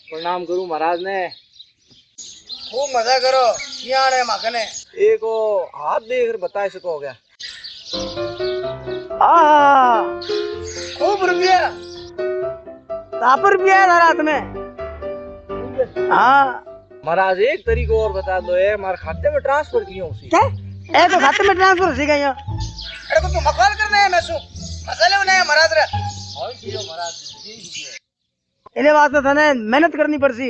प्रणाम करूं महाराज ने। खूब मजा करो। यहाँ है मखने एक हाथ देख बता सको क्या? खूब रुपया तापर भी है रात में। हाँ महाराज एक तरीको और बता दो, है हमारे खाते में ट्रांसफर क्यों उसी? क्या ए तो खाते में ट्रांसफर उसी का यहाँ? अरे को तू मकान करना है मैसू मसाले बनाए महाराज रे। और कियो महाराज इने वास्ते थाने मेहनत करनी पड़सी,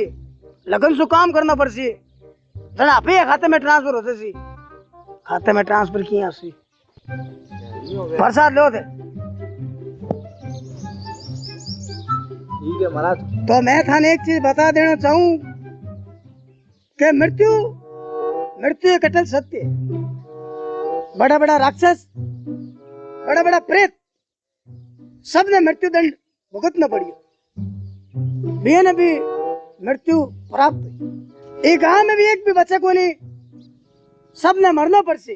लगन से काम करना पड़सी। जना आपे खाते में ट्रांसफर होते सी, खाते में ट्रांसफर किया सी प्रसाद लो थे। ठीक है महाराज। तो मैं थाने एक चीज बता देना चाहूं कि मृत्यु मृत्यु एक अटल सत्य। बड़ा बड़ा राक्षस, बड़ा बड़ा प्रेत, सबने मृत्यु दंड भुगतना पड़ी। भी ने भी मृत्यु प्राप्त। एक गांव में भी एक भी बच्चे को नहीं, सबने मरना पड़सी।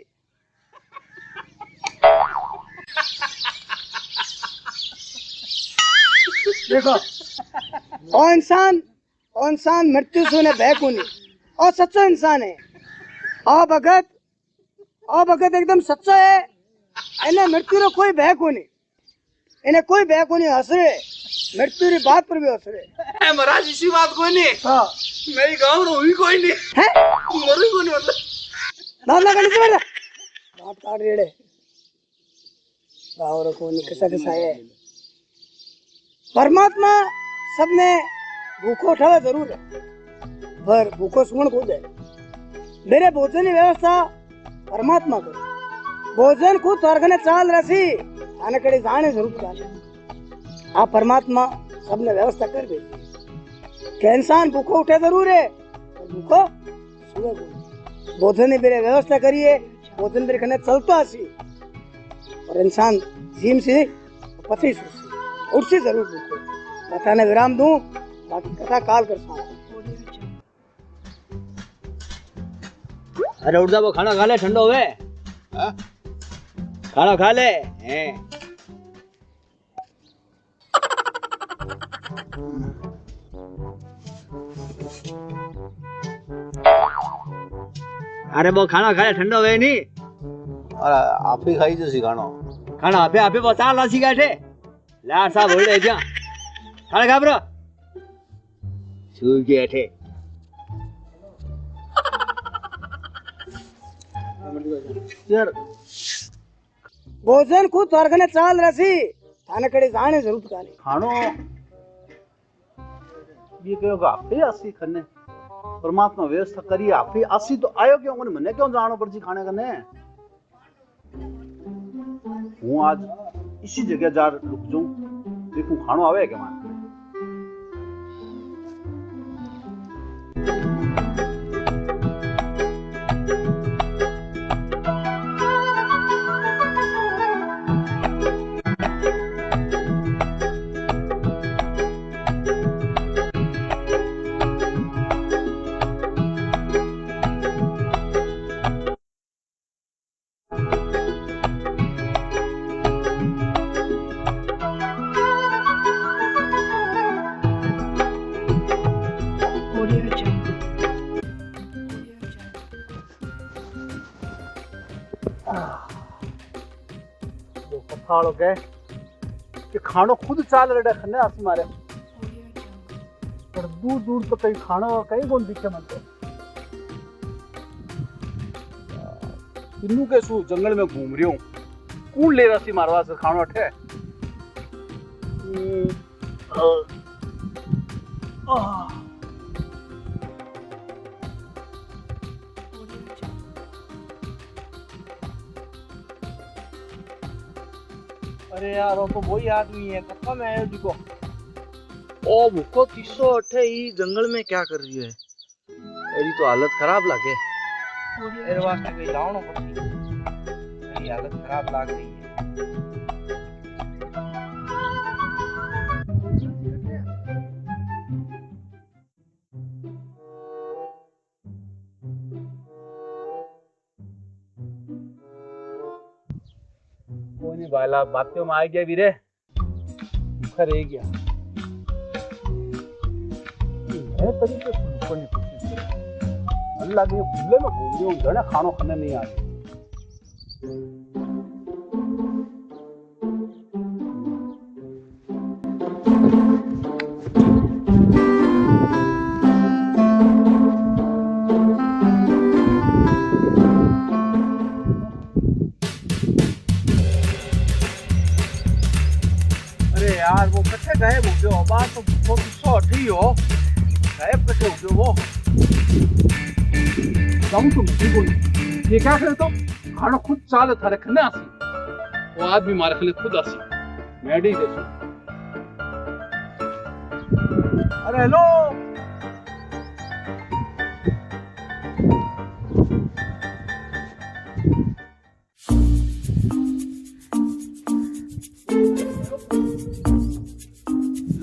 देखो ओ इंसान मृत्यु से ने भय को नहीं, और सच्चा इंसान है। ओ भगत एकदम सच्चा है। इन्हें मृत्यु रो कोई भय को नहीं, इन्हें कोई भय को नहीं। हंस रहे मृत्यु री बात पर भी हंस रहे। महाराज इसी बात को नहीं। हाँ मेरी गाँव रो हुई कोई नहीं है, मरी को नहीं मतलब दांत लगा नीचे बैठ। दांत काट रेड़े गाँव रो को नहीं किसा है। परमात्मा सबने भूखो उठावा जरूर है, पर भूखो सुमन खुद है। मेरे भोजन की व्यवस्था परमात्मा को, भोजन खुद स्वर्ग ने चाल रसी आने कड़ी जाने जरूर जाने। आप परमात्मा सबने व्यवस्था कर देती कि इंसान भूखो उठे जरूर है, और भूखो सुबह को भोजन की मेरे व्यवस्था करिए। भोजन मेरे खने चलता सी, और इंसान जीम से पति से उठसी जरूर भूखो। कथा ने विराम दूं, बाकी कथा काल कर सकूं। अरे उठ जा, वो खाना खा ले, ठंडा होवे। खाना खा ले। अरे वो खाना खा ले, ठंडा होवे नहीं। अरे आप ही खाई जैसी खाना आपे बता लासी काठे लार साहब होड़े जा खाना खा ब्रो सूई के थे। यार भोजन खुद स्वर्ग ने चाल रसी थाने कड़ी जाने जरूर काले। खानो ये कहो कि आप ही आसी खने परमात्मा व्यवस्था करी। आप ही आसी तो आयो क्यों मने क्यों जानो पड़सी खाने करने? हूँ आज इसी जगह जा रुक जाऊं, देखूं खानो आवे क्या मान। खानो के कि खानो खुद चाल रहे खन्ने आसी मारे, पर दूर दूर तो कहीं खानो कहीं कौन दिखे मन तो। इन्नू के सू जंगल में घूम रही हूँ, कौन ले रहा सी मारवा से खानो अठे। अरे यार वो तो वही आदमी है कथा में आयो जिको ओ भूखो 308 ही जंगल में क्या कर रही है। मेरी तो हालत खराब लगे। मेरे वास्ते कोई लावणो पड़ती मेरी हालत खराब लाग रही है। कोई नहीं बाला बातों में आ गया वीरे भूखा रह गया मैं तरीके से भूखने की कोशिश कर अल्लाह के खुले में घूम रही हूँ घड़ा खानो खाने नहीं आ रही अरे यार वो कट्ठे गायब हो गयो बात तो बहुत गुस्सा उठी हो गायब कट्ठे हो गयो वो जाऊँ तुम ठीक हो ये क्या करे तो खानो खुद चाल थारे खने आसी वो आदमी मारे खने खुद आसी मैं डी देसू अरे हेलो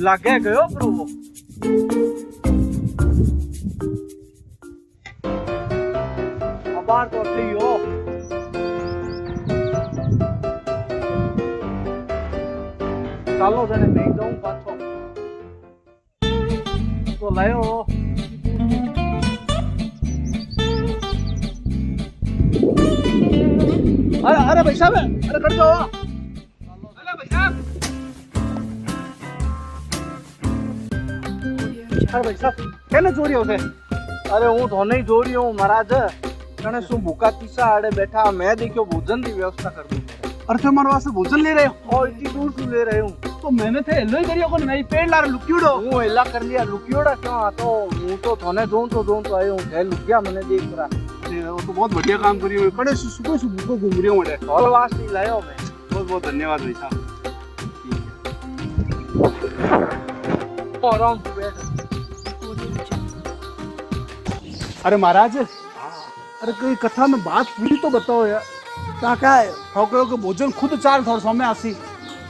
लागे गयो पर वो अबार तो सही हो चलो जने नहीं जाऊं पाछो तो लायो अरे भाई साहब अरे कर दो अरे भाई साहब अरे भाई साहब कहने चोरी होते अरे हूँ तो नहीं जोड़ी हूँ महाराज कने शू भूखा तीसा आड़े बैठा मैं देखो भोजन की व्यवस्था कर दूं अरे तुम हमारे वास्ते भोजन ले रहे हो और इतनी दूर से ले रहे हूँ तो मैंने थे एलो ही करियो को नहीं पेड़ ला लुक्यूड़ो हूँ एला कर लिया लुकियोड़ा क्यों आ तो हूँ तो थोने दूं तो आयो हूँ ढेर लुक गया मैंने देख रहा वो तो बहुत बढ़िया काम करी हुई कड़े सुबह सुबह को घूम रही हूँ मैं और वास्ते लायो मैं बहुत बहुत धन्यवाद भाई साहब आराम से बैठ अरे महाराज अरे कोई कथा में बात पूरी तो बताओ यार क्या है हो कहो कि भोजन खुद चाल थोड़ा समय आसी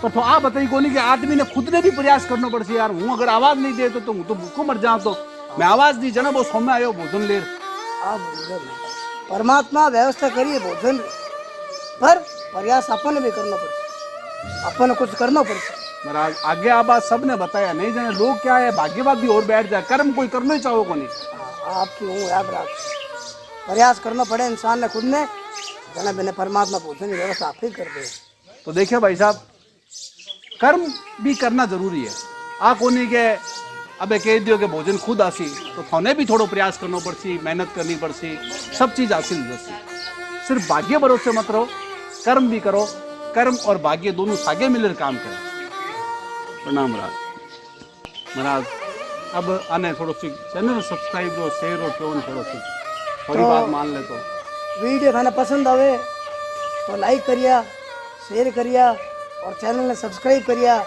पर तो आप बताइए कोनी कि आदमी ने खुद ने भी प्रयास करना पड़सी यार हूँ अगर आवाज नहीं दे तो हूँ तो भूखो मर जाऊँ तो मैं आवाज दी जना वो समय आयो भोजन ले आप परमात्मा व्यवस्था करिए भोजन पर प्रयास अपन भी करना पड़ता अपन कुछ करना पड़ता महाराज आगे आवाज सबने बताया नहीं जाने लोग क्या है भाग्यवाद भी और बैठ जाए कर्म कोई करना ही चाहो को नहीं आपकी हूँ याद रख प्रयास करना पड़े इंसान ने खुद ने जना बिना परमात्मा भोजन की व्यवस्था आप ही कर दे तो देखिए भाई साहब कर्म भी करना जरूरी है आ कोनी के अबे कह दियो कि भोजन खुद आसी तो थोने भी थोड़ो प्रयास करना पड़सी मेहनत करनी पड़सी सब चीज हासिल जैसी सिर्फ भाग्य भरोसे मत रहो कर्म भी करो कर्म और भाग्य दोनों सागे मिलकर काम करें प्रणाम महाराज अब आने थोड़ो सी चैनल सब्सक्राइब रो शेयर रो क्यों थोड़ो सी थोड़ी बात मान ले तो वीडियो थाने पसंद आवे तो लाइक करिया शेयर करिया और चैनल ने सब्सक्राइब करिया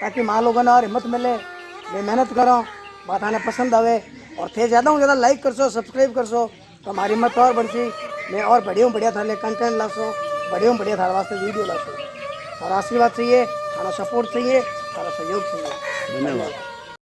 ताकि माँ लोगों ने और हिम्मत मिले मैं मेहनत करो बात आने पसंद आवे और थे ज़्यादा लाइक कर सो सब्सक्राइब कर सो तो हमारी हिम्मत और बढ़ सी मैं और बढ़िया थाने कंटेंट ला सो बढ़िया थारे वास्ते वीडियो ला सो और आशीर्वाद चाहिए थारा सपोर्ट चाहिए थारा सहयोग चाहिए धन्यवाद।